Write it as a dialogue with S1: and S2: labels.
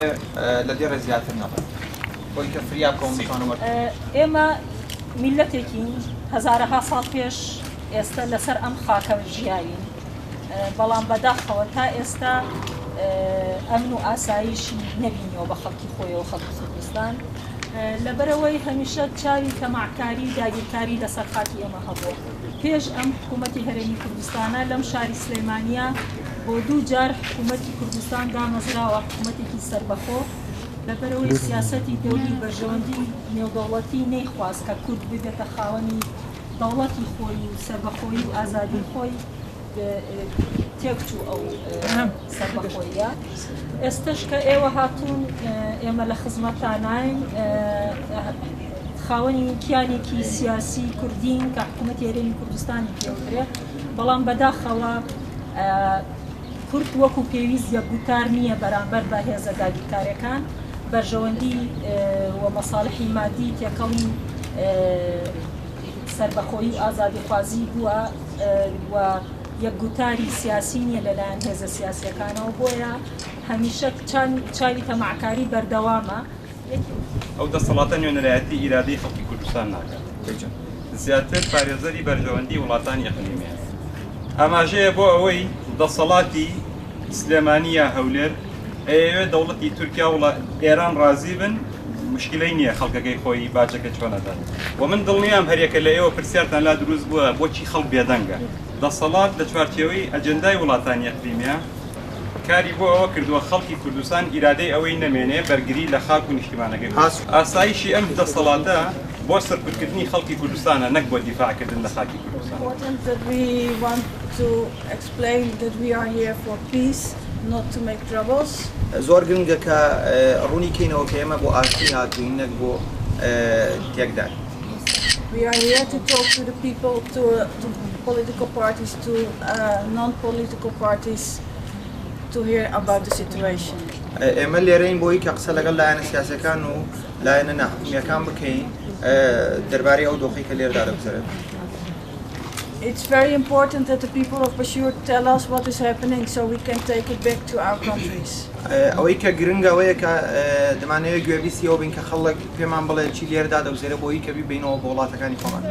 S1: لدير زيادة النظر ويكفرياكم مطانوات
S2: إما ملتكين هزارها صار فيش ئێستا لەسەر ئەم خاکە ژیاوین بەڵام بەداخەوە تا ئێستا ئەمن و ئاسایشی نەبینەوە بە خەڵکی خۆیەوە خەڵکی کوردستان لەبەرەوەی هەمیشە چاوی تەماعکاری داگیرکاری لەسەر خاکی ئێمە هەبووە پێش ئەم حکوومەتی هەرێمی کوردستانە لەم شاری سلێمانیا بۆ دوو جار حکوومەتی کوردستان دامەزراوە حکوومەتێکی سەربەخۆ لەبەرەوەی سیاسەتی دەولی بەژەوەندی نێودەوڵەتی نەیخواست کە کورد ببێتە خاوەنی دەوڵەتی خۆی و سەربەخۆیی و ئازادی خۆی تێکچوو ئەو سەربەخۆیە ئێستش کە ئێوە هاتوون ئێمە لە خزمەتانین خاوەنی کیانێکی سیاسی کوردین کە حکوومەتی هەرێمی کوردستانی پێوترێت بەڵام بەداخەوە کورد وەکو پێویست یەکگوتار نییە بەرامبەر بە هێزە داگیرکاریەکان بەرژەوەندی و مەساڵحی مادی تێکەڵی سەربەخۆیی و ئازادی خوازی بووە و یەکگوتاری سیاسی نیە لەلایەن هێزە سیاسیەکانەوە بۆیە هەمیشە چاوی تەماعکاری بەردەوامە
S3: ئەو دەسەڵاتە نوێنەرایەتی ئیرادەی خەڵکی کوردستان ناکات زیاتر پارێزەری بەرژەوەندی وڵاتانی ئەقلیمیە ئاماژەیە بۆ ئەوەی دەسەڵاتی سلێمانیە هەولێر ئەوێ دەوڵەتی تورکیا و ئێران ڕازی بن مشکلەی نییە خەڵکەکەی خۆی باجەکە چۆنەدەن و من دڵنیام هەرێکە لە ئێوە پرسیارتان لا دروست بووە بۆچی خەڵک بێدەنگە دەسەڵات لە چوارچێوەی ئەجەندای وڵاتانی ئەقلیمیە کاری بۆ ئەوە کردووە خەڵکی کوردستان ئیرادەی ئەوەی نەمێنێ بەرگری لە خاک و نیشتیمانەکەی ئاسایشی ئەم دەسەڵاتە بۆ سەرکردنی خەڵکی کوردستانە نەک بۆ دیفاعکردن لە خاکی کوردستان.
S4: Not to make troubles.
S1: زۆر گرنگە کە ڕوونی کەینەوە کە ئێمە بۆ ئاشتی هاتووین نەک بۆ تێکدان.
S4: We are here to talk to the people, to political parties, to non-political parties, to hear about the situation.
S1: ئێمە لێرەین بۆی کە قسە لەگەڵ لایەنە سیاسەکان و لایەنە ناحکومیەکان بکەین دەربارەی ئەو دۆخی کە لێردا دەگوزارێت.
S4: It's very important that the people of Bashur tell us what is happening so we can take it back to our countries.
S1: ئەوەی کە گرنگە ئەوەیە کە دەمانەوێت گوێبیستیەوە بین کە خەڵک پێمان بڵێ چی لێردا دەگوزێرە بۆی کە بیبینەوە بۆ وڵاتەکانی خۆمان.